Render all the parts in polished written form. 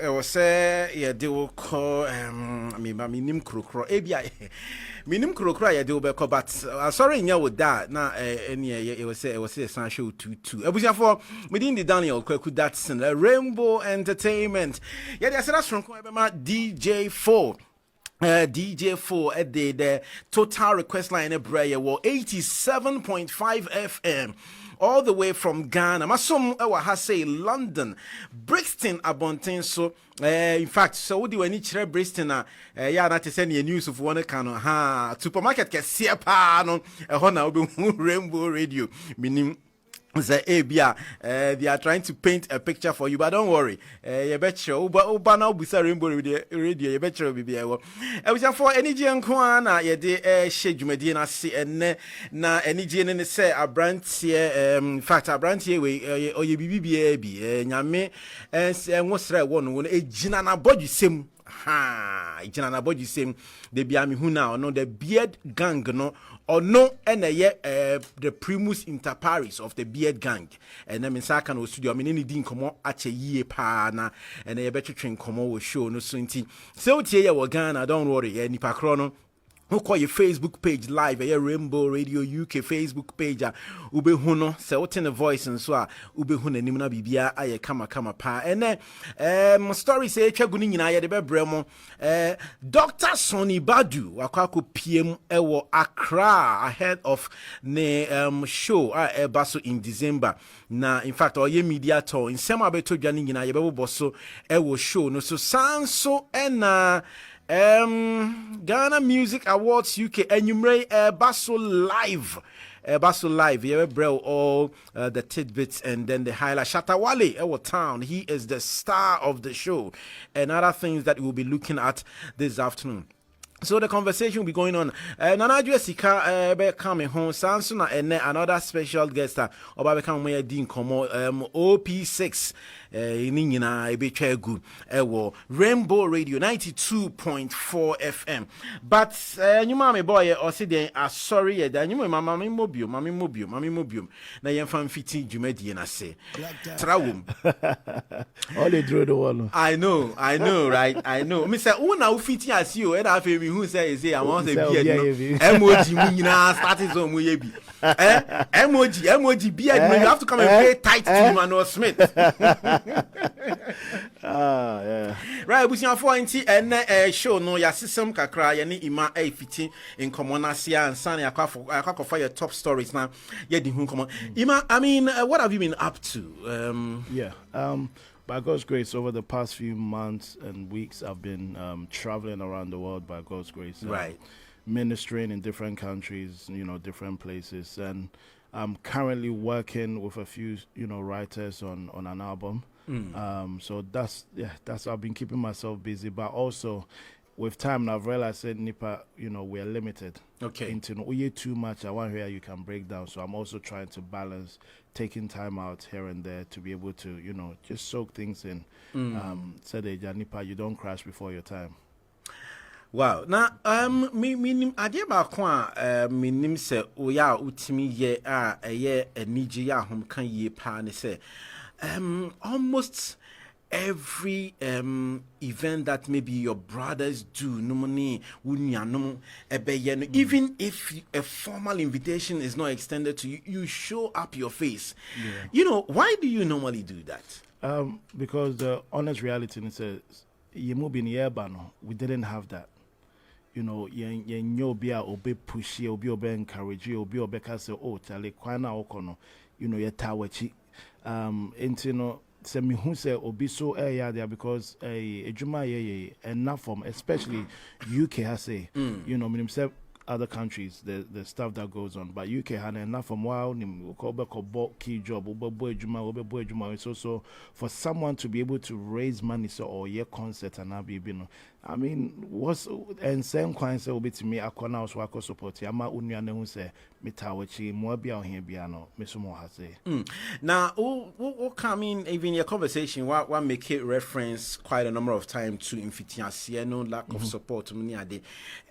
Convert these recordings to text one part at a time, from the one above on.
I was say yeah they will call me minim krokro ebia minim krokro yeah they will be call but sorry nya with that na any it was say essential 22 ebusia for within the Daniel Dadson Rainbow Entertainment yeah they say that's from DJ4 DJ4 at the total request line Ebraya 87.5 FM all the way from Ghana. Masom ewa say London, Brixton Abontin. So in fact, so what do we need to Brixton? Yeah, that is any news of one kind of supermarket can see a pan on a honor Rainbow Radio. Meaning say Abia, they are trying to paint a picture for you, but don't worry. You bet sure. But now we say Rainbow Radio. You bet sure be able. We say for any Jiankwana, ye de shade Medina see and na any Jian say a brand here. In fact, a brand here we or ye BBB nyame and what's right one a jinana body sim. Ha, jinana body sim. The biami huna or no the beard gang no. Or no, and the primus inter pares of the beard gang. And then Saka no studio, I mean, any didn't come at a year pana, and a better train come over show no soonty. So, Tia Wagana, don't worry, any pacrono. Who call your Facebook page live, a Rainbow Radio UK Facebook page, Ube Huno, so what's in the voice and so Ube Huna Nimuna Bibia, I kama pa. And then, story say, Chagunin, I had a bremo, Dr. Sonny Badu, Wakaku PM Ewo Accra, ahead of the show, Basso in December. Na, in fact, all your media tour in Semabeto Janin, I bosso, Ewo show, no so Sanso and Ghana Music Awards UK enumerate Basso Live. Basso Live, yeah, bro, all the tidbits and then the highlight. Shatawale, our town, he is the star of the show, and other things that we'll be looking at this afternoon. So the conversation will be going on. Nana Jessica be coming home. Sansuna and another special guest. Oba be coming here. Din komo OP6. Ningina ebe chegu. Ewo Rainbow Radio 92.4 FM. But you mama boy or say they are sorry. Then you mama mami na yen fan fiti jumedi na say. Trawum. All they throw the wall. I know, right? I know. Me say who na fiti as you and I feel who say I want to be emoji munina starting so mu yebi. Emoji beard you have to come and pay tight to Emmanuel Smith. Yeah. Right, we see for and show no ya system kakra ya ni ima fiti in common asia and sani akwa for your top stories now. Yeah, the come on. Ima, I mean, what have you been up to? By God's grace, over the past few months and weeks, I've been traveling around the world by God's grace. Right. Ministering in different countries, different places. And I'm currently working with a few, writers on an album. So that's I've been keeping myself busy. But also, with time, I've realized that Nipa, we're limited. Okay. Into we too much. I want to hear you can break down. So I'm also trying to balance taking time out here and there to be able to, just soak things in. Said Nipa, you don't crash before your time. Wow. Now, me idea about me nim se oya utimi ye a nije ya hom kan ye pa ne se almost every event that maybe your brothers do normally even if a formal invitation is not extended to you, you show up your face. Why do you normally do that? Because the honest reality is you move in Yerbano, we didn't have that. You be obe pushy, obe encourage you, obe say, oh, Charlie, kwana okono, ye tawachi. Se me who say obi so there because ejuma ye enough from especially UK has say himself other countries the stuff that goes on, but UK had enough from while key job so for someone to be able to raise money or your concert and I mean what's and same coin say obi to me akona so akọ support ama unua ne hu say metawachi mo bia o here bia no me so mo ha say now what coming even your conversation what make it reference quite a number of times to infitiasi no lack of support many ade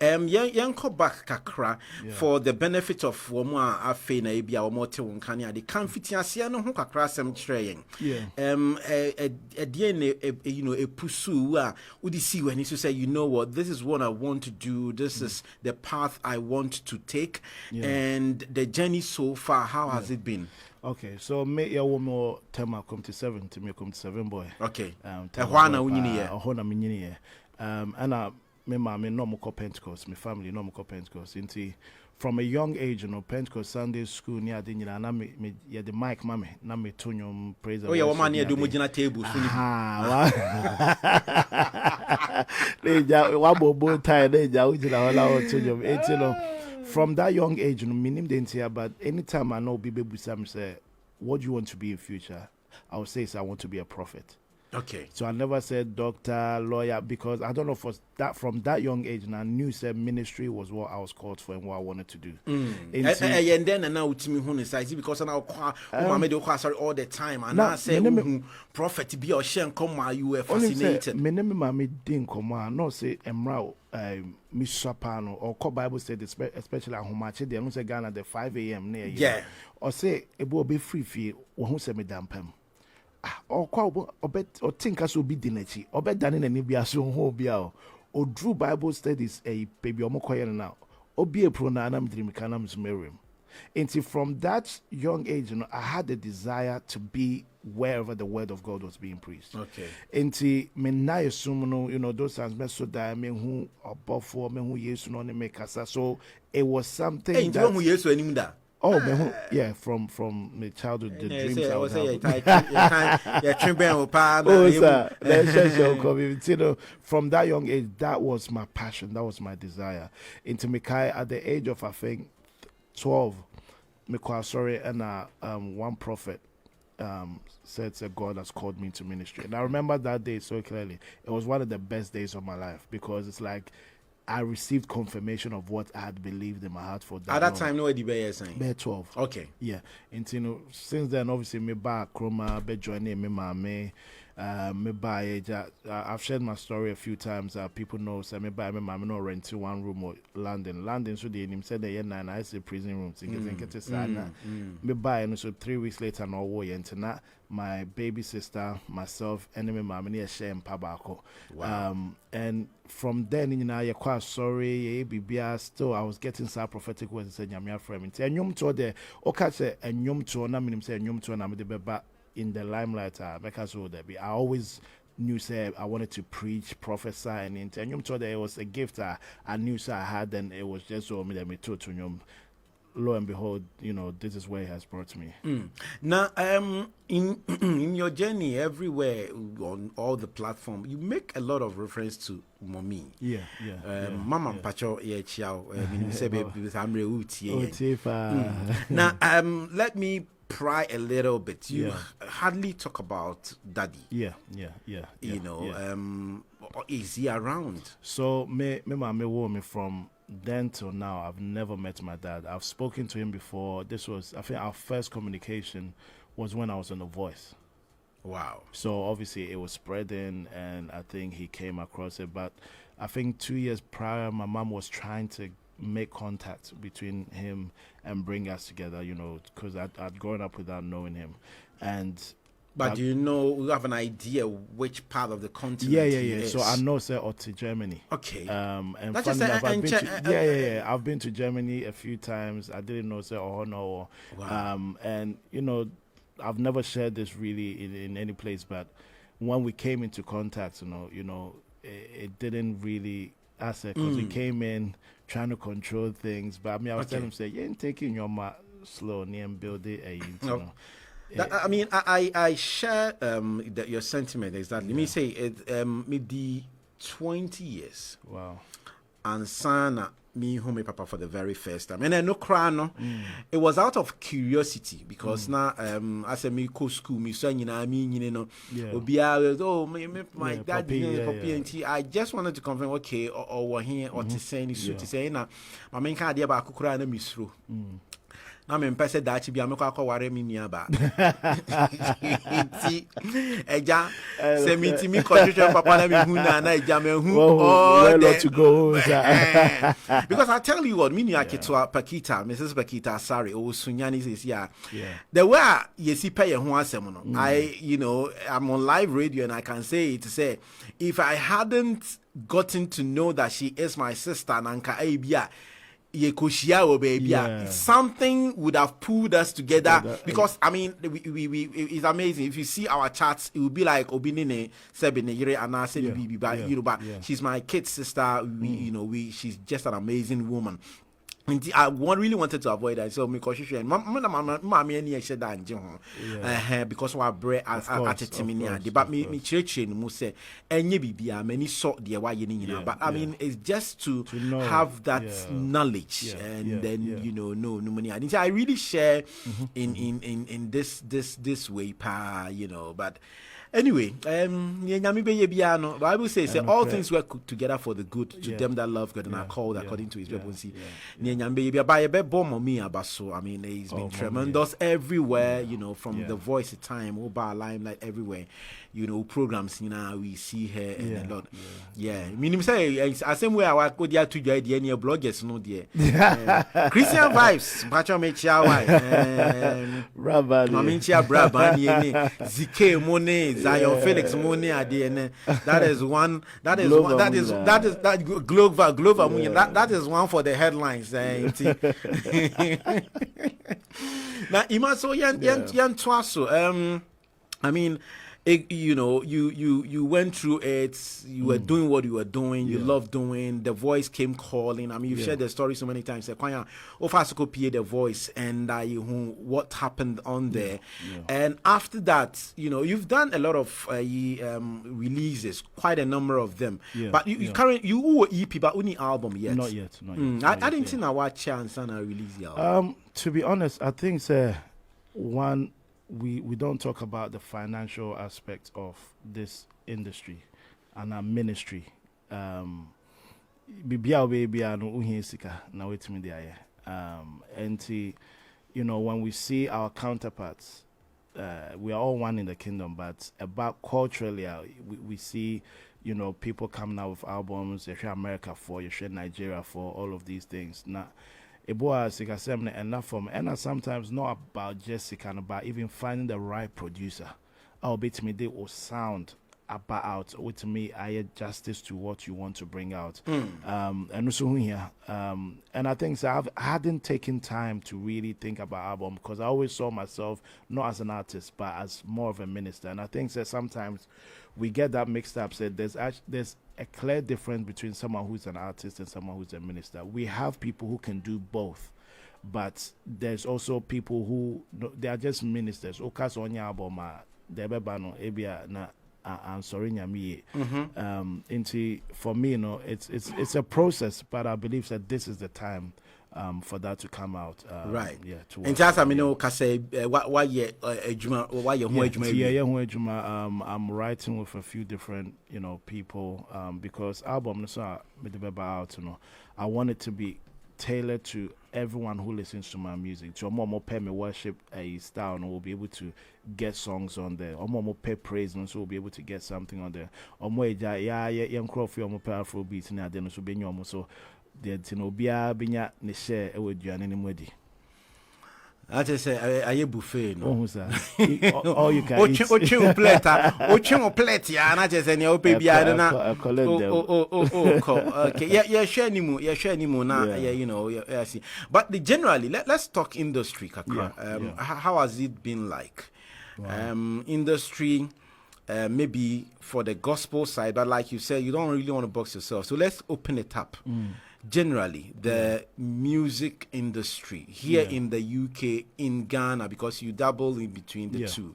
yen ko back kakra for the benefit of woman afe na ebia wo mote won kan ya de kan fitiase no ho kakra asem kire yen you know a pursue would you see when you say, you know what, this is what I want to do, this is the path I want to take, and the journey so far, how has it been? Okay, so me ya one more time I come to 7 boy. Okay. Hwana minyini ye. And me mama no more Pentecost, my family no more Pentecost. Inti from a young age, you know, Pentecost Sunday school near the na me ya the mic mama na me tunyum praise. Oh yeah, woman near do mujina table. Deja wabo tie deja ujina wala tunyum. It's you know. From that young age, you know, me name the but anytime I know people say, what do you want to be in future? I would say, I want to be a prophet. Okay. So I never said doctor, lawyer, because I don't know from that young age, and I knew said ministry was what I was called for and what I wanted to do. And then now to me who is because now sorry all the time and I say prophet be or shen come you were fascinated. Me name me didn't come no say emra Miss Sapano or call Bible said especially at home they don't say Ghana the 5 a.m. near yeah or say it will be free fee or who say me dampem. Or call or bet or think us will be dinechi or bet than in any be as home biao or drew Bible studies a baby or more now or be a pronanam dream canams merium. Until from that young age, you know, I had the desire to be wherever the word of God was being preached. Okay. Until me na assume, you know, those times me so that me who above for me who yesu no make us. So it was something. Hey, that who yesu anymore da. Oh, man, yeah, from my childhood, the dreams I was having. You know, from that young age, that was my passion, that was my desire. Into Mekai, at the age of, I think, 12, and one prophet said that God has called me into ministry. And I remember that day so clearly. It was one of the best days of my life because it's like, I received confirmation of what I had believed in my heart for that. At that time, no idea you're saying. Be 12. Okay. Yeah. And you know, since then, obviously, me back Chroma, be joining me, mama, me buy. I've shared my story a few times. People know, say me buy me mama no rent to one room or London. London, so they said they nine. I say prison room. Me buy, and so 3 weeks later, no way into that. My baby sister, myself, and my mama near share in Pabako. Wow. And from then, you know, you're quite sorry, still I was getting some prophetic words saying, Yamia frame. And you told the okay, and you told them, say, you told them, the in the limelight, because I always knew, say, I wanted to preach, prophesy, and you told that it was a gift I knew, so I had, and it was just so me told to you. Lo and behold, you know, this is where it has brought me. Now, in your journey everywhere on all the platforms, you make a lot of reference to mommy. Yeah. Mama Pacho chiao. Now, let me pry a little bit. You hardly talk about daddy. Yeah. You know, is he around? So me woman from then till now, I've never met my dad. I've spoken to him before. This was, I think, our first communication was when I was on The Voice. Wow. So obviously it was spreading, and I think he came across it. But I think 2 years prior, my mom was trying to make contact between him and bring us together, you know, because I'd grown up without knowing him. But do you know, you have an idea which part of the continent Yeah. is? So I know, sir, to Germany. Okay. And that's funny enough, I've been to Germany a few times. I didn't know, sir, no. Wow. And, you know, I've never shared this really in any place, but when we came into contact, you know, it didn't really answer because we came in trying to control things. But I mean, I was telling him, say, you ain't taking your slow and build it, you know. I mean, I share your sentiment exactly. Let me say it. Maybe 20 years. Wow. And Sana me home papa for the very first time, and I no cry no. It was out of curiosity because now I said me go school me son you know my dad papi. I just wanted to confirm or here or to say any suit to say na my main card about kukura na misro. na me mpese da chi bia me kwa ware me nua ba ti eja se mi ti mi ko hwehwe papa na me hu na eja me hu where to go because I tell you what me nua ketwa Pakita Mrs. Pakita sorry o sunyani says the way you see pay ho asem no I I'm on live radio and I can say it to say if I hadn't gotten to know that she is my sister nanka ebia something would have pulled us together because I mean we it's amazing. If you see our chats, it would be like Obinine Sebine Yere and but she's my kid sister. She's just an amazing woman. I really wanted to avoid that, so me cautious and mommy any said that because we bread at Timinia, but me church in Muse and ye many sort the why you but I mean it's just to have that knowledge and then no money. I really share in this way, but. Anyway, Bible says all things work together for the good to them that love God and are called according to his purpose. I mean, he's been tremendous everywhere, from the voice of time, over limelight everywhere. Programs, we see her and a lot. Meaning say I same way I go there to join the any bloggers, no dear. Christian vibes, Pacho Mechiawai, Maminchia Brabani, ZK Money, Zion Felix Money at the that is one that is Glover that is one for the headlines. Now Imaso yan twaso I mean you went through it. You were doing what you were doing. You loved doing. The voice came calling. I mean, you've shared the story so many times. The voice and what happened on there. And after that, you've done a lot of releases, quite a number of them. But you EP, but only album yet. Not yet. I didn't think I watch chance and I release the album. To be honest, I think one. We don't talk about the financial aspect of this industry and our ministry. And when we see our counterparts, we are all one in the kingdom, but about culturally, we see, people coming out with albums, you share America for, you share Nigeria for, all of these things. Now, enough from and sometimes not about just about even finding the right producer. I'll bet me they will sound about with me I add justice to what you want to bring out. And also here and I think I hadn't taken time to really think about album because I always saw myself not as an artist but as more of a minister. And I think that sometimes we get that mixed up. Said there's a clear difference between someone who's an artist and someone who's a minister. We have people who can do both, but there's also people who they are just ministers. Okasonya album debebano ebia na I'm sorry nyami. For me, it's a process, but I believe that this is the time for that to come out. Right. Yeah. And just I mean, I'm writing with a few different, people, because album I want it to be tailored to everyone who listens to my music. So more pay me worship a style and we'll be able to get songs on there. Or more pay praise and so we'll be able to get something on there. Or more young crowd more pay afrobeats and then so be so biya binya ne share e waduane ne mwedi. I just say aye buffet no. All you can eat. Ochen plate ya na just say ne ope biya na. Okay. Yeah, share ni mu na yeah see. But generally let's talk industry kakra. How has it been like? Wow. Industry maybe for the gospel side, but like you said, you don't really want to box yourself. So let's open it up. Generally, the music industry here in the UK, in Ghana, because you dabble in between the two.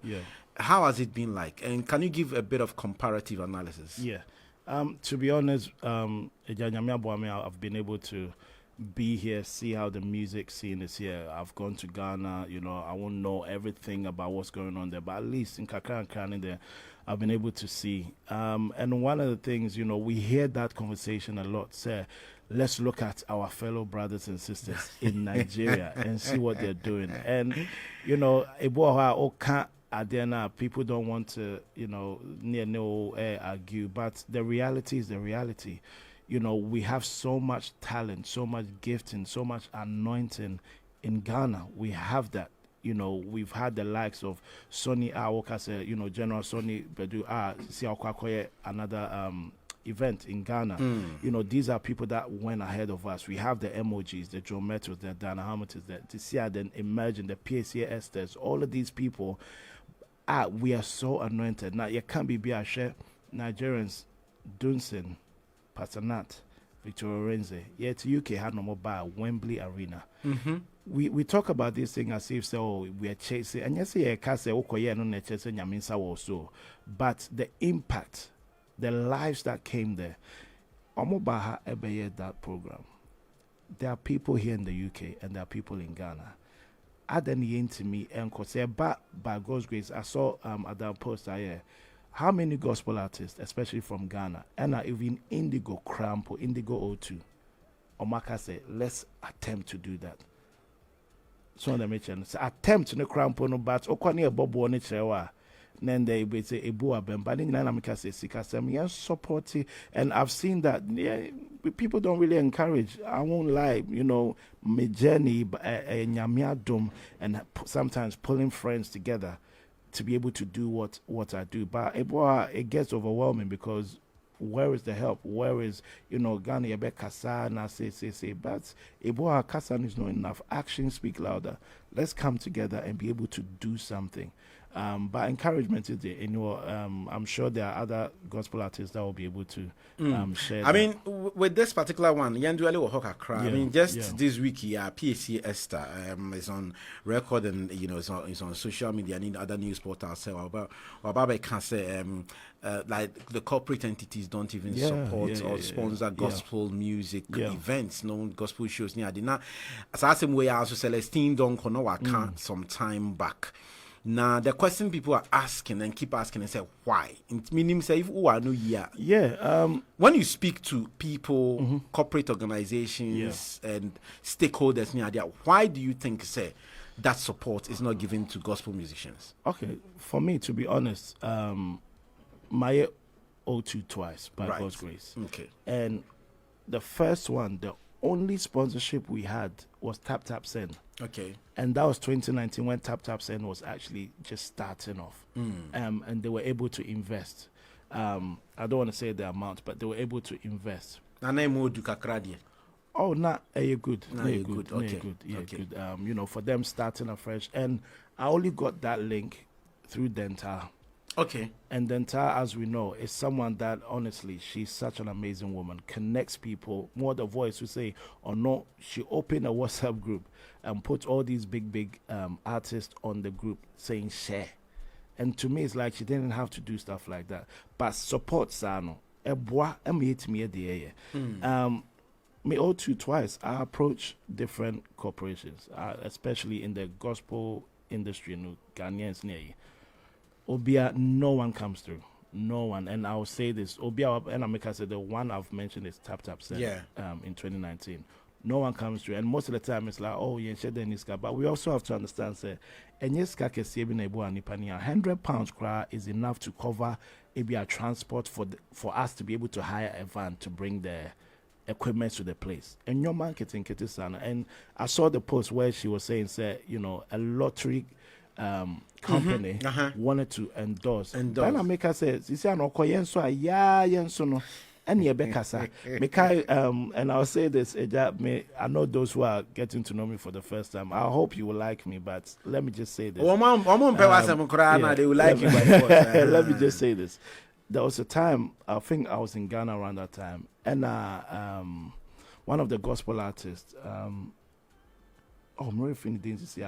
How has it been like? And can you give a bit of comparative analysis? To be honest, I've been able to be here, see how the music scene is here. I've gone to Ghana, you know, I won't know everything about what's going on there, but at least in Kakra and Krani there, I've been able to see. And one of the things, you know, we hear that conversation a lot, say, let's look at our fellow brothers and sisters in Nigeria and see what they're doing. And, you know, people don't want to, you know, argue, but the reality is the reality. You know, we have so much talent, so much gifting, so much anointing in Ghana. We have that. You know, we've had the likes of Sonny Awokase, you know, General Sonny Bedu, another event in Ghana. You know, these are people that went ahead of us. We have the emojis, the Joe Metros, the Dana Hamiltons, the Sia, then Emerging, the PSA Estes, all of these people. We are so anointed. Now, you can't be Biashe, Nigerians, Dunsin, Pasanat, Victoria Renze, yet UK had no more by Wembley Arena. We talk about this thing as if so we are chasing, and yes, yeah, case okoye no na chasing yaminsa also, but the impact, the lives that came there, Omobaha ebeye that program. There are people here in the UK and there are people in Ghana. Add any into me and say, but by God's grace, I saw at that post here. How many gospel artists, especially from Ghana, and even Indigo Crampo, Indigo O2, Omaka said, let's attempt to do that. So the mention attempt to no Crampo no but Okwani Bobo on it, then they would say Ebua Ben, but in Namika says Sikasam, support it. And I've seen that people don't really encourage. I won't lie, you know, my journey, Nyamiadum, and sometimes pulling friends together to be able to do what I do. But it gets overwhelming because where is the help? Where is, you know, Ghana Yebe Kasa na say. But Eboa Kasa is not enough. Actions speak louder. Let's come together and be able to do something. But encouragement is there. You know, I'm sure there are other gospel artists that will be able to share. I mean, with this particular one, Yanduale or Hokakra. I mean, just this week, PSC Esther is on record, and you know, it's on social media and in other news portals. So about can say like the corporate entities don't even support or sponsor gospel music events, no gospel shows. As I say, we also Celestine Don Kono some time back. Now the question people are asking and keep asking and say why? It means say if who are no year. When you speak to people, corporate organizations and stakeholders near there, why do you think say that support is not given to gospel musicians? Okay, for me to be honest, my O2 twice by God's grace. Okay. And the first one, the only sponsorship we had was Tap Tap Send. Okay. And that was 2019 when Tap Tap Send was actually just starting off. And they were able to invest. I don't want to say the amount, but they were able to invest. Oh, you're good. You're good. Okay. Good. You know, for them starting afresh. And I only got that link through Dental. Okay. And Dental, as we know, is someone that honestly, she's such an amazing woman, connects people. More the voice we say, or no, she opened a WhatsApp group and put all these big artists on the group saying share. And to me, it's like she didn't have to do stuff like that. But support Sano. Me O2 twice. I approach different corporations, especially in the gospel industry, Ghanaians near you. Obia, no one comes through. No one. And I'll say this. Obia and Amika said the one I've mentioned is Tap Tap Send in 2019. No one comes through. And most of the time it's like, oh, yeah, but we also have to understand, say, £100 is enough to cover maybe a transport for us to be able to hire a van to bring the equipment to the place. And your marketing, and I saw the post where she was saying, say, you know, a lottery company wanted to endorse. Then I make her say, and I'll say this, I know those who are getting to know me for the first time. I hope you will like me, but let me just say this. They will like you by force. Let me just say this. There was a time, I think I was in Ghana around that time, and one of the gospel artists, I'm really feeling this,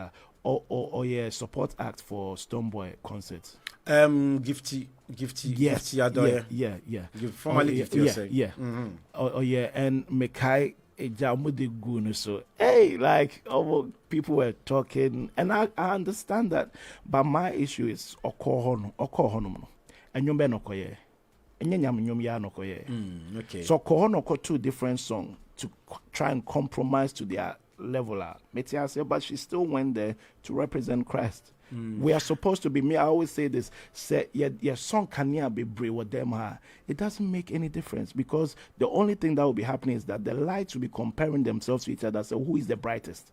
support act for Stoneboy concerts. Gifty Adoye. Yeah. Formerly Gifty, and Mekai So hey, like people were talking, and I understand that, but my issue is okohono, and you no koye, and nyam ya no koye. Okay. So kohono two different songs to try and compromise to their level. But she still went there to represent Christ. We are supposed to be. Me, I always say this. Say, your song can be brave with them. It doesn't make any difference, because the only thing that will be happening is that the lights will be comparing themselves to each other. So who is the brightest?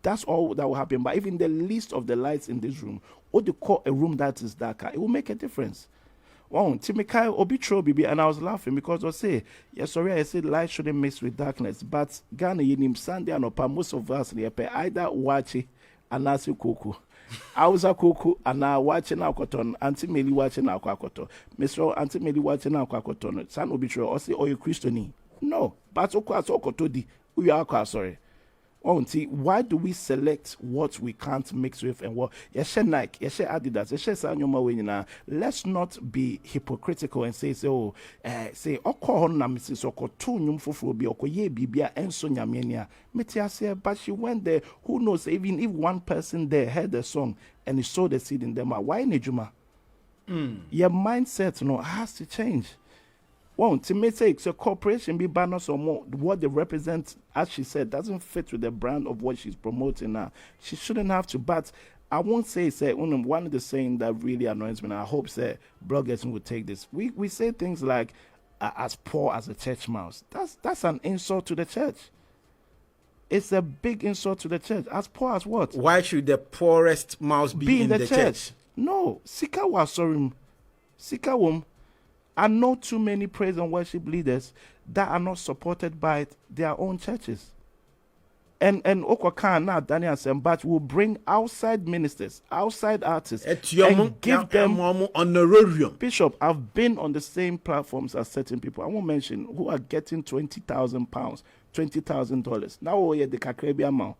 That's all that will happen. But even the least of the lights in this room, or the call a room that is darker, it will make a difference. Wow, Timikai Obitro Bibi, and I was laughing because I say, yes, sorry, I said light shouldn't mix with darkness. But Ghana Yinim Sunday and Opa, most of us either watch it and ask you kuku. I was a cuckoo and now watching our cotton, Auntie Millie watching our quacoto. Mr. Auntie Millie watching our quacoton, San Obitro, or say, oh, you Christian. No, but Okotodi, we are sorry. Why do we select what we can't mix with and what? Yeshe Nike, Yeshe Adidas, Yeshe Sanyoma Wenina. Let's not be hypocritical and say, say, Okohona Mrs. Okotu Nyumfofobi, Okoye Bibia, and Sonya Mania. Metiasia, but she went there. Who knows, even if one person there heard the song and he sowed the seed in them, why Nejuma? Your mindset has to change. To make it's a corporation be banners or more. What they represent, as she said, doesn't fit with the brand of what she's promoting now. She shouldn't have to. But I won't say one of the saying that really annoys me, and I hope bloggers will take this. We say things like as poor as a church mouse. That's an insult to the church. It's a big insult to the church. As poor as what? Why should the poorest mouse be in the church? No. Sika wa sorry. Sika wom. I know too many praise and worship leaders that are not supported by their own churches. And Okwakan now, Daniel Dadson will bring outside ministers, outside artists, and give them honorarium. Bishop, I've been on the same platforms as certain people. I won't mention who are getting £20,000, $20,000. Now the Caribbean amount.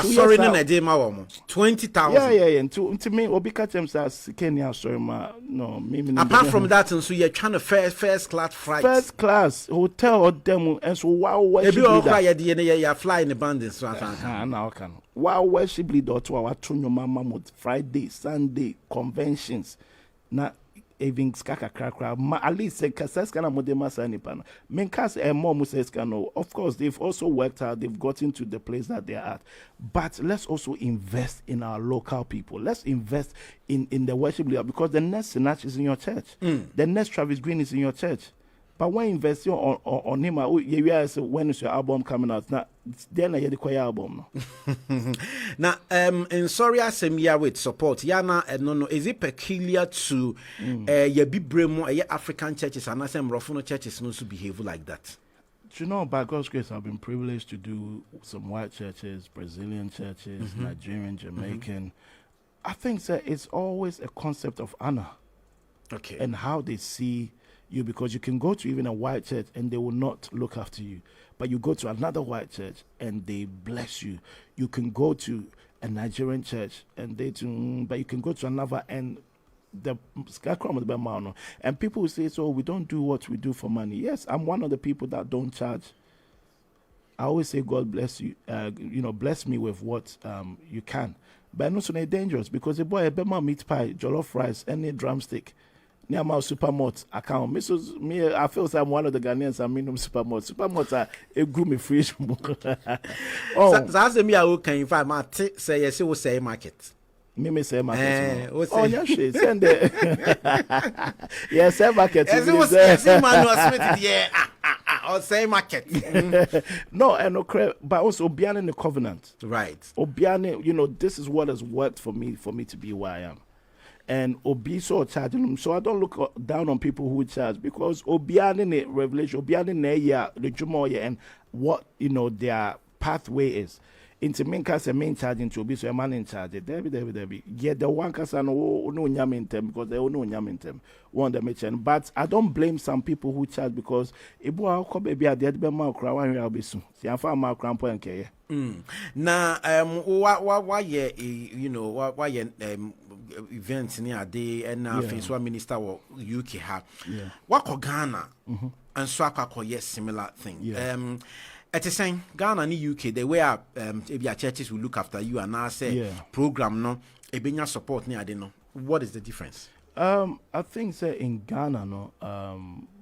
Sorry, no, 20,000. Yeah. To me, Obika James says Kenya. Sorry, no. Apart from that, and so you're trying to first class flights. First class hotel or demo, and so wow, worship leader. You fly in abundance. Now can wow, worship leader to our Tunyo Mama Friday, Sunday conventions. Now. Even skaka krakra at least say kasaskana modema sanipana menkas more museskano. Of course they've also worked hard, they've gotten to the place that they're at, but let's also invest in our local people. Let's invest in the worship leader, because the next Sinach is in your church, the next Travis Green is in your church. But when investing on him, when is your album coming out? Now, then I hear the choir album. Now, in sorry, I say me with support. Yana, no, is it peculiar to your big bremo, your African churches, and I say Mrofuno churches not to behave like that? You know, by God's grace, I've been privileged to do some white churches, Brazilian churches, Nigerian, Jamaican. I think that it's always a concept of honor. Okay. And how they see you, because you can go to even a white church and they will not look after you, but you go to another white church and they bless you. You can go to a Nigerian church and but you can go to another and and people will say, so we don't do what we do for money. Yes, I'm one of the people that don't charge. I always say, God bless you, bless me with what you can. But also they're dangerous, because a boy a bema meat pie, jollof rice, any drumstick. Near my supermot account. Me, I feel I'm one of the Ghanaians. I mean, supermot. Supermots are a gloomy fish. So that's me. I will can find my say yes. It will say market. Me say market. Oh, yeah, she send it. Yes, say market. Yes, it was Emmanuel Smith. Yeah, or say market. No, and no credit, but also Obiane in the covenant. Right. Obiane, this is what has worked for me to be where I am. And Obi so charging them. So I don't look down on people who charge, because Obiane in revelation, Obiane in the Jumoya, and what their pathway is. Into main case main charging to Obi, so a man in charge. Debbie. Yeah, the one case no nyam in them, because they no nyam in them. One the mention. But I don't blame some people who charge, because Ibu I'll come baby at the other man cry one will be soon. See, I found my crampo and care. Now, why events near day and now face one minister or UK ha. Yeah. What Ghana and so yes similar thing. Yeah. At the same Ghana and UK, the way maybe churches will look after you and now say program no a benya support near they know. What is the difference? I think say in Ghana, no,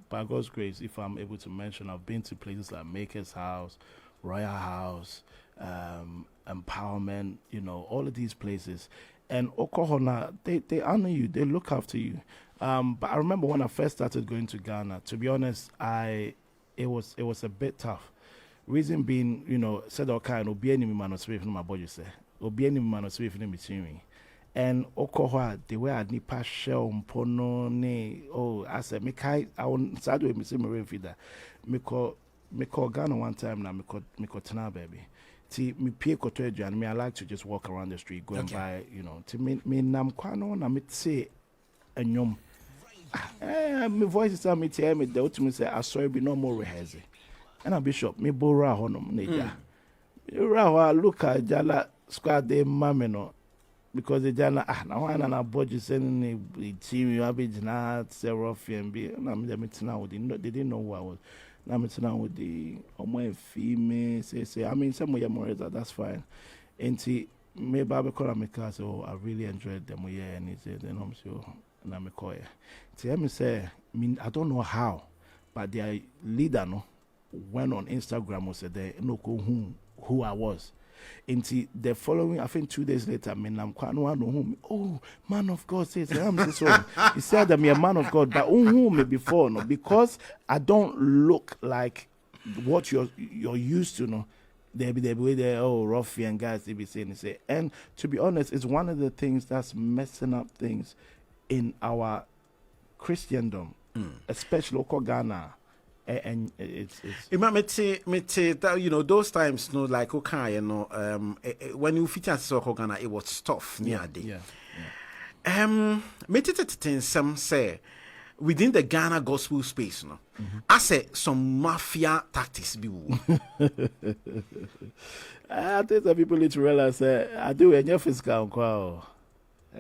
by God's grace, if I'm able to mention, I've been to places like Maker's House, Royal House, Empowerment, you know, all of these places. And Oklahoma, they honor you, they look after you. But I remember when I first started going to Ghana, to be honest, it was a bit tough. Reason being, you know, said okay, no be any man of my body say, or be any man of in between me. And Oklahoma, the way I need pass shell pono ne I said me kai I won't start with me say me feeder. Me call Ghana one time now me call tana baby. See me pay koto and me I like to just walk around the street going by, you know. To me nam kwano na me say enyom. My voice is me tell me the to me say I saw be no more rehearsing. And a bishop me bora honom neja. Ra look at jala squad de mameno. Because the jana now I na budget sending the team you have been not several and be na me meeting now they didn't know who I was. Now meeting now with the female say I mean some way more that's fine. And see me Baba call me cause I really enjoyed them and he said then I'm sure na me call. See me say I don't know how but their leader no went on Instagram and said they no who I was. Into the following, I think 2 days later, I'm quite no oh, man of God says I'm so. He said that me a man of God, but me before no, because I don't look like what you're used to no. They be the way they ruffian guys they be saying say. And to be honest, it's one of the things that's messing up things in our Christendom, especially local Ghana. And it's that, you know, those times, no, like okay, you know, when you fit as Ghana, it was tough near day. Some say within the Ghana gospel space, no, I say some mafia tactics be. I think that people need to realize I do a new fiscal.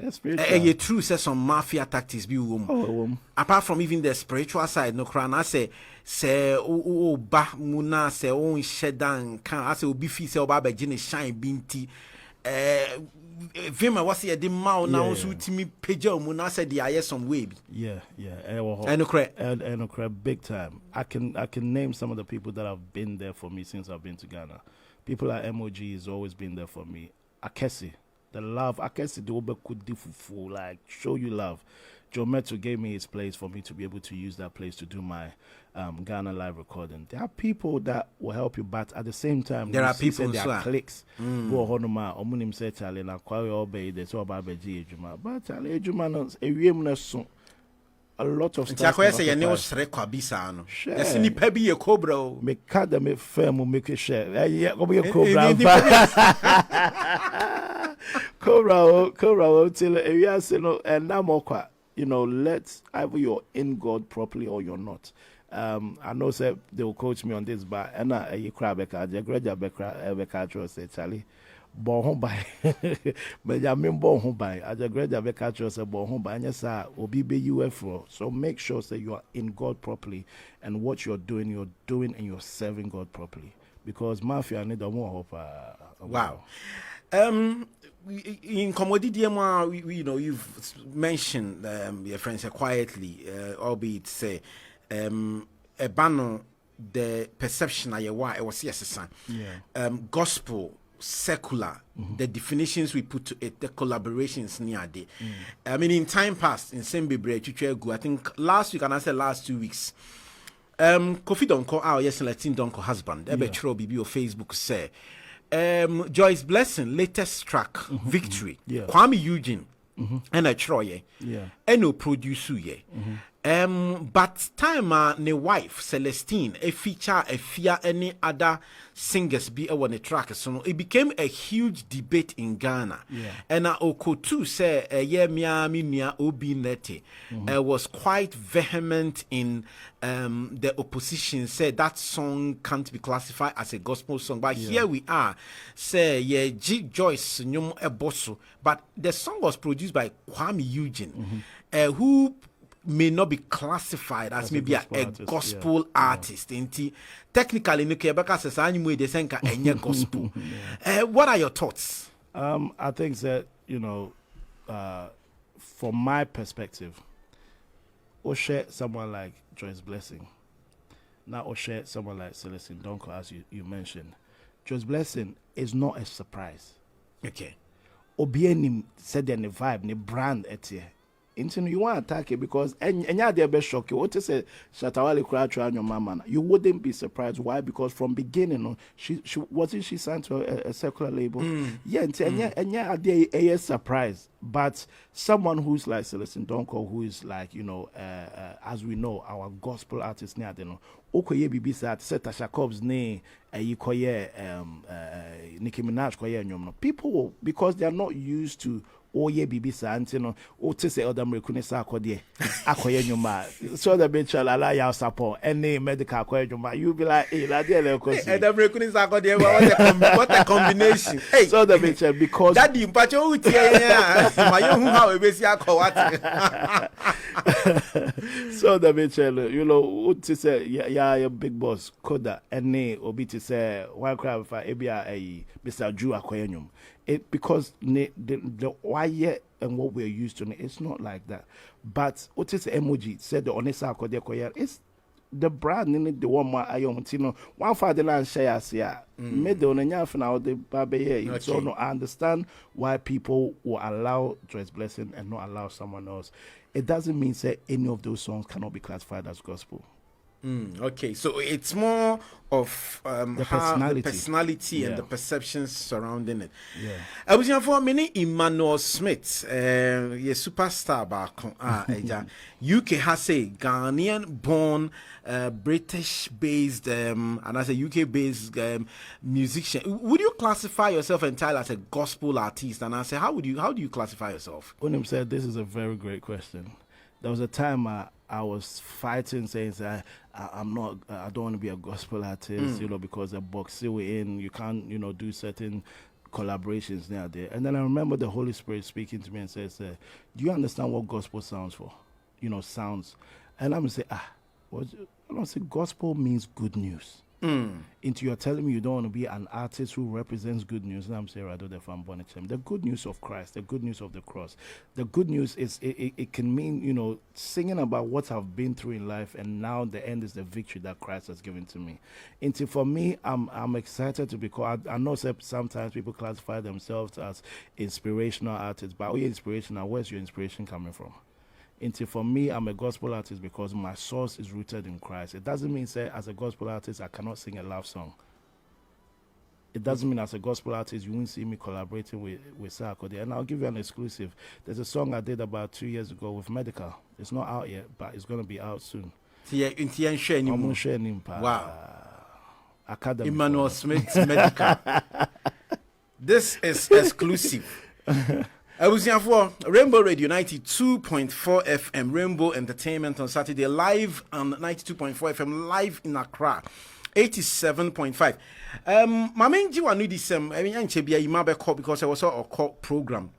You true say some mafia tactics be apart from even the spiritual side no cry na say ba muna say shedan kan I say obi fi say oba be gine shine binti vima was here the mouth now so timi page muna say the aye some way and big time. I can name some of the people that have been there for me since I've been to Ghana. People like MOG has always been there for me. Akesi, the love, Akesi the Obe could do for like show you love. Joe Metro gave me his place for me to be able to use that place to do my Ghana live recording. There are people that will help you, but at the same time, there are people there are clicks. Go honoma, omunim say Charlie na kwawe obey the so about beji ejuma, but Charlie ejuma no ewiem na so. A lot of stuff. Nti say ye ne osre kwabisa no. Yes ni pa bi ye cobra o. Me kada me firm make share. Ye go be cobra. Cobra till area say no and na more kwa. You know, let's either you're in God properly or you're not. I know say they will coach me on this, but and you cry beka, je graduate beka say Charlie, born home by, but I mean born home by. I just graduate beka say born home by, and yes sir, obi be UFO. So make sure that you are in God properly, and what you're doing and you're serving God properly, because mafia need more hope. Wow. In commodity, you know, you've mentioned your friends quietly, albeit say a banner the perception I was yes, gospel, secular, the definitions we put to it, the collaborations near day. I mean, in time past, in Sembe I think last week and I said last 2 weeks. Kofi Donko, our yes, Latin Donko husband, Ebetro Bibi or Facebook say. Joyce Blessing latest track Victory Kwame Eugene and a Troye and no produce ye But time ne wife Celestine a feature a fear any other singers be on the track, so it became a huge debate in Ghana. And Okotu say Miamia Obi Nete was quite vehement in the opposition, said that song can't be classified as a gospel song. But here we are, say G Joyce Nyum Eboso, but the song was produced by Kwame Eugene, who may not be classified as maybe a gospel artist. Technically, gospel. What are your thoughts? I think that, from my perspective, Oshe someone like Joyce Blessing, now Oshe someone like Celestine Donko, as you mentioned. Joyce Blessing is not a surprise. Okay. Obieni said the vibe, the brand etie. You want to attack it because any other best shock you. What is it? Shatawale crouch on your mama. You wouldn't be surprised. Why? Because from beginning, she wasn't she signed to a secular label. A surprise. But someone who's like Celestine Donko, who is like as we know, our gospel artist near the Okoye Bibisa set Tasha name Nicki Minaj koye people because they are not used to Oye Bibisa antino ote se other Americanisa akodie akoye nyuma so the bitch ala ya support any medical akoye nyuma you be like hey la dey le kosi other Americanisa akodie what a combination hey so the bitch because that the mpacho utie ya my young how we be akowat so the bitch ote say ya big boss Koda any obi to say one crab for ebia Mr. Ju akoye nyum. It because the why and what we're used to, it's not like that. But what is the emoji said the Onesa Kodekoya? It's the brand in it, the one more Ayomtino, one father land shares here. Made the Onanya now the Babe. So no, I understand why people will allow Joyce Blessing and not allow someone else. It doesn't mean say any of those songs cannot be classified as gospel. Okay, so it's more of the personality and the perceptions surrounding it. Yeah. I was for many Emmanuel Smith, superstar back UK has a Ghanaian born British based and as a UK based musician. Would you classify yourself entirely as a gospel artist? And I say how do you classify yourself? Unim said this is a very great question. There was a time I was fighting saying that I don't want to be a gospel artist, because the box we're in, you can't, do certain collaborations there. And then I remember the Holy Spirit speaking to me and says, do you understand what gospel sounds for? Sounds. And I'm going to say, I say gospel means good news. Into you're telling me you don't want to be an artist who represents good news, and I'm saying rather than from Bonnichem. The good news of Christ, the good news of the cross. The good news is it can mean, singing about what I've been through in life, and now the end is the victory that Christ has given to me. Into for me, I'm excited to because I know sometimes people classify themselves as inspirational artists, but inspirational, where's your inspiration coming from? Into for me, I'm a gospel artist because my source is rooted in Christ. It doesn't mean say as a gospel artist I cannot sing a love song. It doesn't mean as a gospel artist you won't see me collaborating with Sarkodie. And I'll give you an exclusive. There's a song I did about 2 years ago with Medikal. It's not out yet, but it's going to be out soon. Wow. Academy. Emmanuel Smith Medikal. This is exclusive. I was here for Rainbow Radio 92.4 FM, Rainbow Entertainment on Saturday, live on 92.4 FM, live in Accra, 87.5. Mama Njiwa need this, I mean, Anchebia, you might be called because I was on a call program.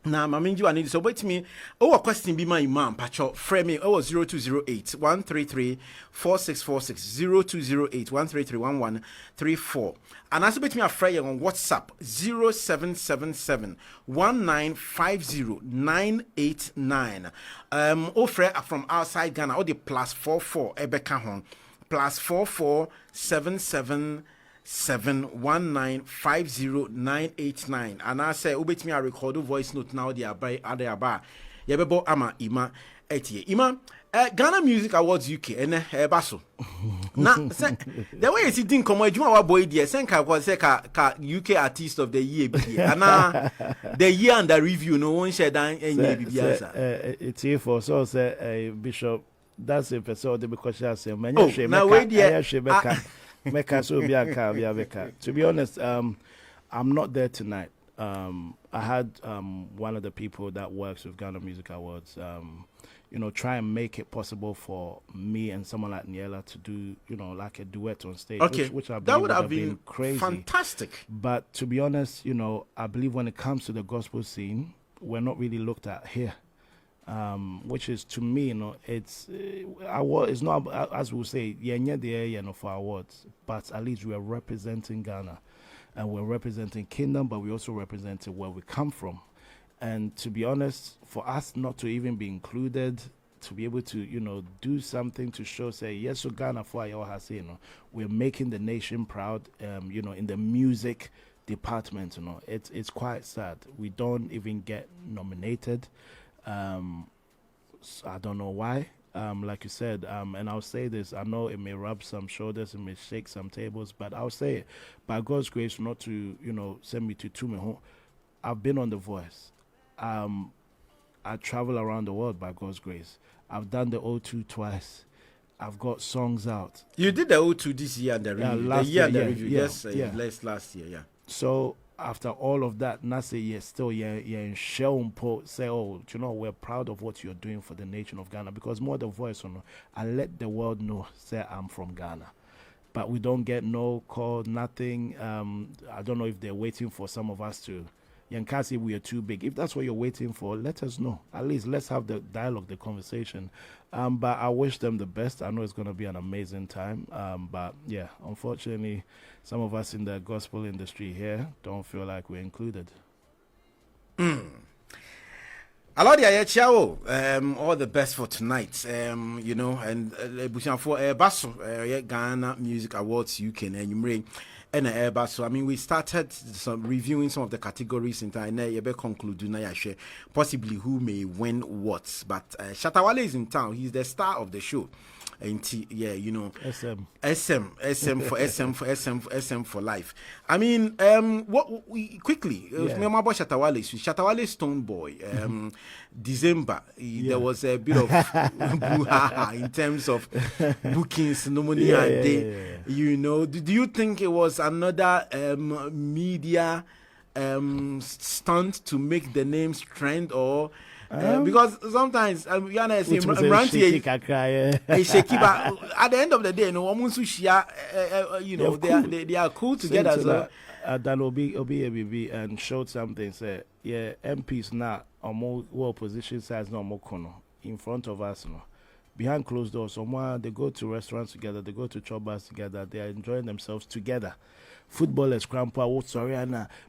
Now, Mama Njiwa need so wait me. Oh, a question be my imam, Pacho, frame me. Oh, 0208 133 4646 0208 133 1134. And also bet me a fray on WhatsApp 0777 1950 989. Offer from outside Ghana or the +44 Ebeka hon +44 77 71950 and I say obet me a record voice note now they are by other bar yebebo ama ima etie ima Ghana Music Awards UK and baso na the way you think come adwuma wa boy there senka ko say ka UK Artist of the Year bi ana the year under review no one share dan enye bibia sa it's here for so say Bishop that's it. So the because I say, man, now wait, yeah. To be honest, I'm not there tonight. I had one of the people that works with Ghana Music Awards, try and make it possible for me and someone like Niela to do, like a duet on stage, okay. which I believe that would have been crazy. Fantastic. But to be honest, I believe when it comes to the gospel scene, we're not really looked at here. Which is to me, it's it's not, as we'll say, for awards, but at least we are representing Ghana, and we're representing Kingdom, but we also representing where we come from. And to be honest, for us not to even be included, to be able to do something to show, say, yes, so Ghana for we're making the nation proud, in the music department. It's quite sad. We don't even get nominated. So I don't know why. Like you said, and I'll say this, I know it may rub some shoulders, it may shake some tables, but I'll say it. By God's grace, not to, send me to Tumeho, I've been on The Voice. I travel around the world by God's grace. I've done the O2 twice. I've got songs out. You did the O2 this year and the review. Last year. Last year, yeah. So after all of that, Nasa, still in Sheon Po say, we're proud of what you're doing for the nation of Ghana, because more The Voice, I let the world know, say I'm from Ghana. But we don't get no call, nothing. I don't know if they're waiting for some of us to. You can't say we are too big. If that's what you're waiting for, let us know. At least let's have the dialogue, the conversation. But I wish them the best. I know it's going to be an amazing time. But yeah, unfortunately, some of us in the gospel industry here don't feel like we're included. Alodia Chiao, all the best for tonight. And for Basso, Ghana Music Awards UK and you and Airbus. So I mean, we started reviewing some of the categories in time. You better conclude possibly who may win what. But Shatawale is in town. He's the star of the show. And SM for life. I mean, what we quickly remember Shatawale Stone Boy. December there was a bit of brouhaha in terms of bookings, do you think it was another media stunt to make the names trend, or because sometimes shaky, but at the end of the day, they are cool together. So Dan Obi and showed something. Say, MPs now are more well position size no more in front of us. Behind closed doors, they go to restaurants together, they go to chop bars together, they are enjoying themselves together. Footballers, grandpa,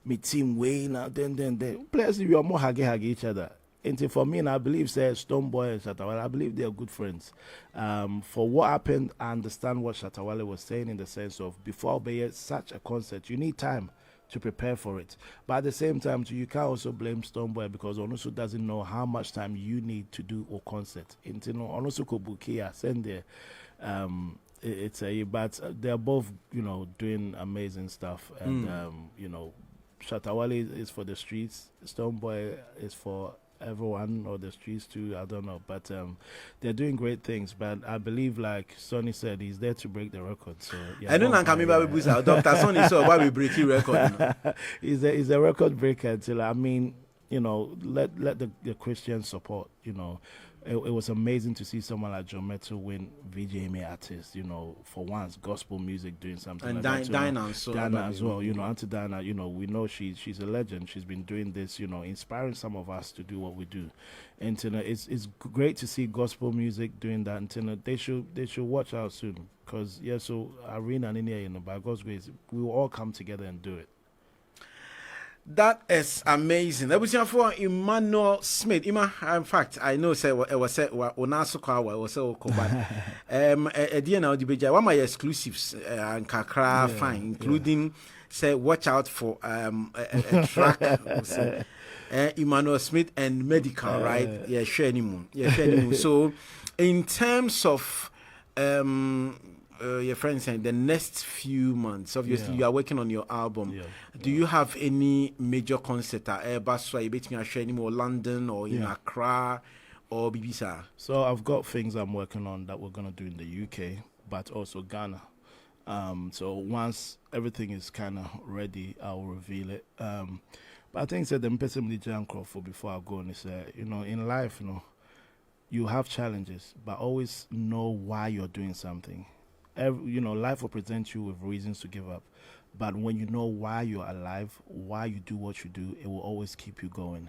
me team Wayne, then players, we are more huggy each other. And for me, and I believe, say, Stone Boy and Shatawale, I believe they are good friends. For what happened, I understand what Shatawale was saying in the sense of before such a concert, you need time to prepare for it. But at the same time, you can't also blame Stone Boy because Onusu doesn't know how much time you need to do a concert. Onusu Kobukia, send there. But they're both, doing amazing stuff. And, Shatawale is for the streets. Stone Boy is for everyone, or the streets too, I don't know, but they're doing great things. But I believe, like Sonny said, he's there to break the record. So I don't know, Dr. Sonny saw why we break the record. He's a record breaker. Until let the Christians support. It was amazing to see someone like John Metal win VJMA artist, for once, gospel music doing something and like that. Dinah as well, Auntie Dinah, we know she's a legend. She's been doing this, inspiring some of us to do what we do. And it's great to see gospel music doing that. And they should watch out soon, because so Arena and in here, by God's grace, we will all come together and do it. That is amazing. That was for Emmanuel Smith. In fact, I know say it was said Onasuka was so cool. But at the end of the day, one of my exclusives and Kakra fine, including say watch out for a track. Emmanuel Smith and Medikal, right? Share anymore. So in terms of your friend saying the next few months, obviously you are working on your album. Do you have any major concert at Airbus? You bet me share anymore London or in Accra or BBC? So I've got things I'm working on that we're gonna do in the UK, but also Ghana. So once everything is kind of ready, I'll reveal it. But I think the person for before I go on is, in life, you have challenges, but always know why you're doing something. Life will present you with reasons to give up. But when you know why you're alive, why you do what you do, it will always keep you going.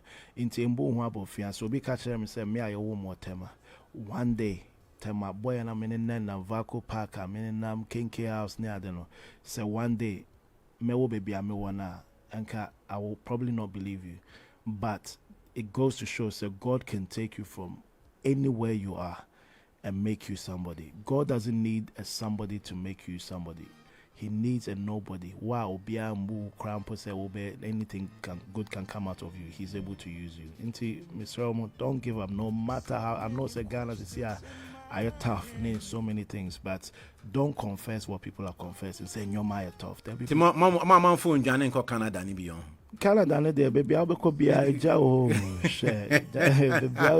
So be catching me say, me I one more tema. One day, tema boy and I'm in na Vaco Park, I'm in nam Kinky House near I say one day, me will be a me wana, and I will probably not believe you. But it goes to show, so God can take you from anywhere you are and make you somebody. God doesn't need a somebody to make you somebody. He needs a nobody. Wow, anything good can come out of you. He's able to use you. Mr. Elmo, don't give up. No matter how, I know say Ghana is here. Are tough? Name so many things, but don't confess what people are confessing. Saying you're my tough. My phone Johnny in Canada ni beyond. Canada ne there, baby. I could be a jaw. Baby,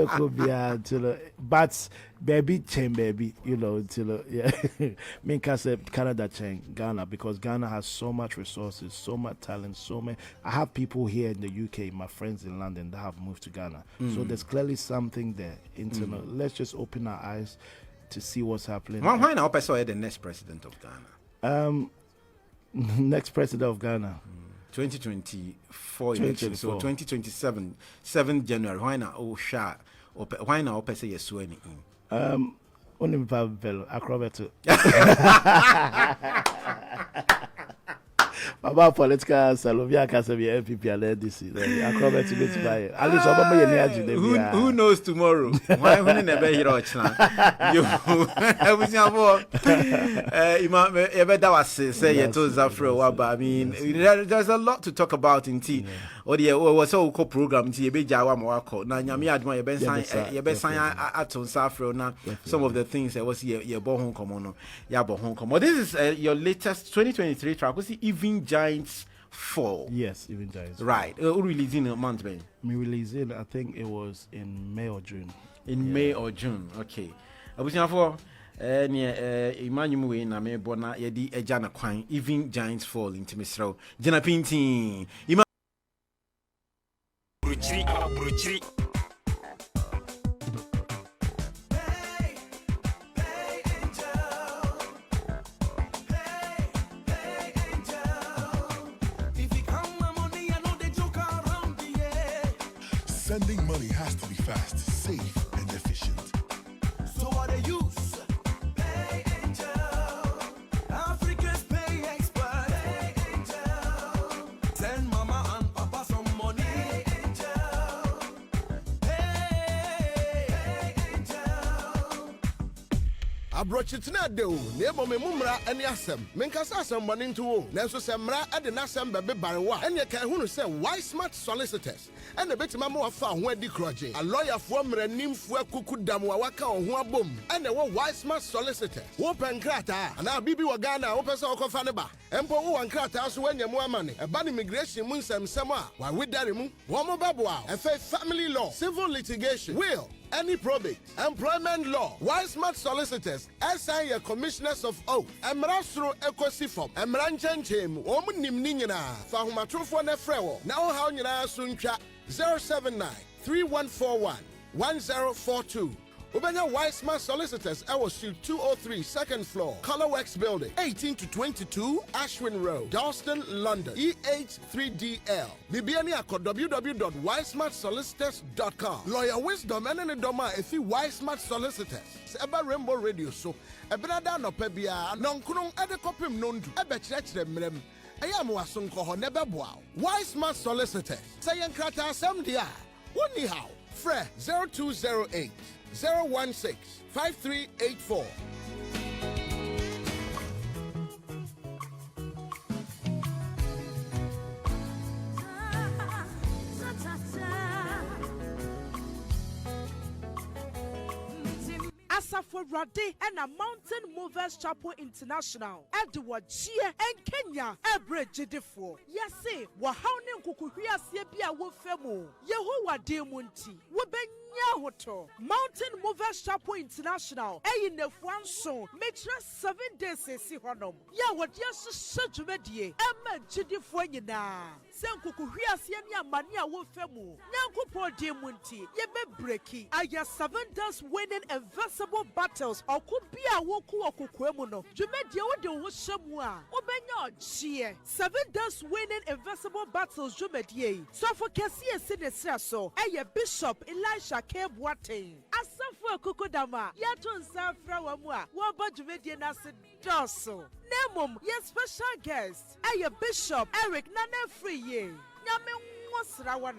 could be a till, but baby chain, baby. Till yeah. Me say Canada chain Ghana because Ghana has so much resources, so much talent, so many. I have people here in the UK, my friends in London, that have moved to Ghana. So there's clearly something there. Let's just open our eyes to see what's happening. Why now? I saw the next president of Ghana. Next president of Ghana. 2024 election, so 2027, 7th January. Why not? Oh, sure. Why not? Open say yes, anything. Only Pavel acrobat. About political Salovia Casabia MPP and LDC. Acrobat to get by. At least who knows tomorrow? Why wouldn't never hear you? That was say you told Zafro. I mean, there's a lot to talk about in tea. Or the so called program tea. Be Jawa Moako. Now, Yami admire your best sign at on Zafro. Now, some of the things that was your Bohon Comono, Yabohon Comono. This is your latest 2023 track. Was the Even Giants Fall? Yes, Even Giants. Right. Who released in a month, Ben? Me released it, I think it was in May or June. May or June, okay. I was for Emmanuel na me bona yedi ejana kwan Even Giants Fall into Misro. Jana Pintin. Bruchri. Sending money has to be fast, safe, and efficient. So what they use? PayAngel, Africa's pay expert. PayAngel, send mama and papa some money. PayAngel. I brought you tonight, though. Neighbor me mumra and yasem. Menkasa some money to Nanso semra at the nasem baby barwa. And you can who say why smart solicitors. And the bit mama found where the crudging. A lawyer for me nim for kuku damwa waka on one boom. And the one wise smart solicitor. Open krata. And now Bibi Wagana open so faneba. Empo one krata so when you more money. A bad immigration moon some summer. Why with that remove? One more babwa. A fair family law. Civil litigation. Will. Any probate, employment law, wise smart solicitors, SI commissioners of oath, Emrasro Ecosifom, Emranchem, Woman Nimnina, Fahumatrufo Nefrewo, now how you are soon 079 3141 1042. Ubenya Weissman Solicitors, our Street 203, second floor, Colorworks Building, 18 to 22, Ashwin Road, Dalston, London, EH3DL. Bibianiako, www.weissmartsolicitors.com. Lawyer Wisdom and Doma, if you Weissmart Solicitors. Eba Rainbow Radio, so Ebrada no Pebia, non-kunung edekopim nondu, Ebe church remrem. Ayamuasun koho nebeboa. Weissmart Solicitors. Sayan krata asem dia. Woni how? Fre 0208 016 5384. Asafo Rade and a Mountain Movers Chapel International. Edward Chia and Kenya. Ebre Jedefo. Yase, Wahaunin Kukuria Sebia Wofemo. Yehowa Demunti. Weben Nyahoto. Mountain Movers Chapel International. In the Fuanso. Metra 7 days si honom. Ya wadia shajumedie. Emma Chidi Fuanyina. Senkuku Hiasiania Mania Wofemu. Nyankupo Demunti. Yebe Breki. Aya 7 days winning invincible battles. Okubia Woku Okukwemuno. Jumedie Wode Woshamua. Obenya Chie. 7 days winning invincible battles. Jumedie. So for Cassia Sinesra so. Aya Bishop Elisha K. Boateng. Asafu Kukudama. Yatun Safra Wamua. Waba Jumedie Nasi Dosso. Nemum, your special guest. Aya Bishop Eric Nana Free. Nyame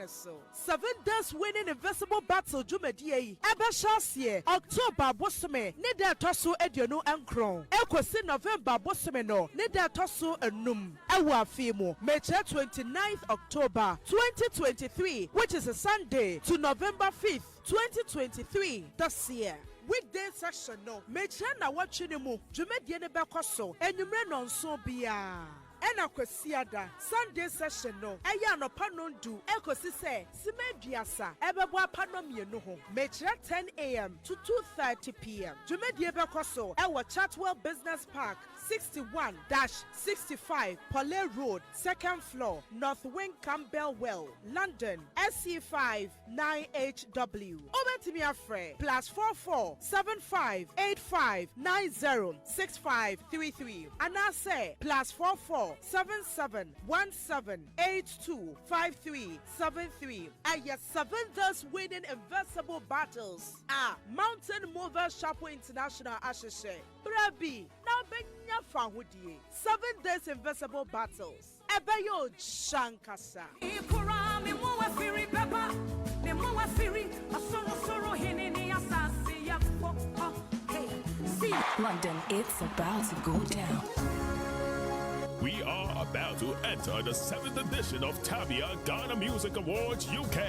so 7 days winning invisible battle Jumedie Ebeshasie October Bosome Nida Tosu Edionu Enkron Ekosi November Bosome no Nida Tosu Enum Ewa Fimo Meche 29th October 2023 which is a Sunday to November 5th 2023 this year. Weekday section no Meche na watching mu Jumedie ne bekoso enyumre no nso bia Ena kwesiada Sunday session no eya no panon du ekosi se simeduasa ebebo apano mienu ho metre 10 a.m. to 2:30 p.m. Jumedie bekoso ewo Chatwell Business Park 61-65 Pole Road 2nd floor North Wing Campbellwell London SC5 9HW Obetimi afre +44 75 85 90 6533 anase +44 77 17 82 53 73 Aya 7 days winning invincible battles. Mountain Movers Chapel International Asheshe. Brabi, now benya fahudie. 7 days invincible battles. Ebeyo Shankasa. London, it's about to go down. We are about to enter the 7th edition of Tabia Ghana Music Awards UK.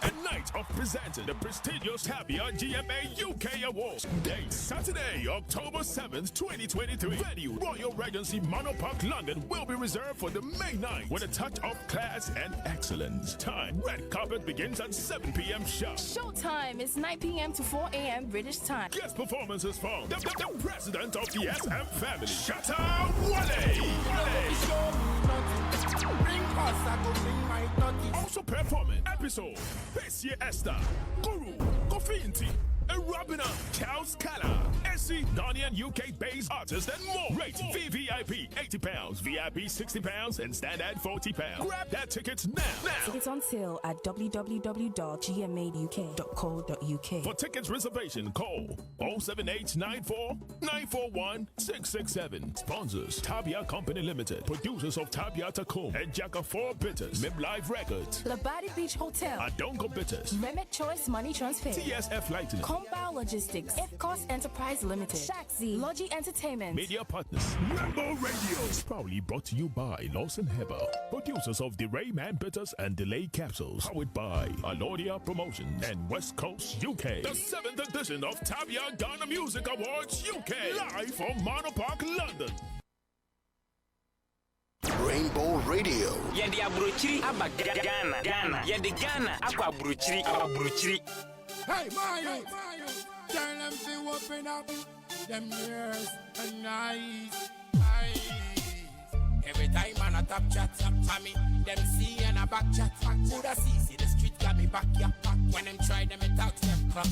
A night of presenting the prestigious Tabia GMA UK Awards. Date Saturday, October 7th, 2023. Venue Royal Regency Manor Park, London will be reserved for the main night with a touch of class and excellence. Time, red carpet begins at 7 p.m. sharp. Showtime is 9 p.m. to 4 a.m. British time. Guest performances from the president of the SM family, Shatta Wale. Also performing episode Bessie Esther, Guru, Kofinti, Robina, Chaos Kala, Essie, Ghanaian UK-based artists and more. Rate VVIP £80, VIP £60, and standard £40. Grab that tickets now. Tickets on sale at www.gmauk.co.uk. For tickets reservation, call 07894 941 667. Sponsors: Tabia Company Limited. Producers of Tabia Takum and Jacka 4 Bitters. Live Records. Labadi Beach Hotel. Adonko Bitters. Remit Choice Money Transfer. TSF Lighting. Compound Logistics. Ifcos Enterprise Limited. Shaxi. Logi Entertainment. Media partners. Rainbow Radio is proudly brought to you by Lawson Heber. Producers of the Rayman Bitters and Delay Capsules. Powered by Alodia Promotions and West Coast UK. The 7th edition of Tabia Ghana Music Awards UK. Live from Manor Park, London. Rainbow Radio. Yedi abrochiri aba Ghana. Yedi Ghana akwa abrochiri. Hey, Mayo. Tell them to open up them ears and eyes. Every time man a top chat, me, them see and a back chat. Coulda see the street got me back, yeah. When them try them, it talks them clock.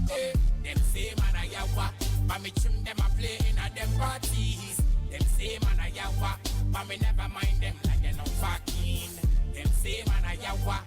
Hey, them say man a yawa, but me trim them a play in a them parties. Them say man a yawa, but me never mind them like they no fucking. Them say man a yawa,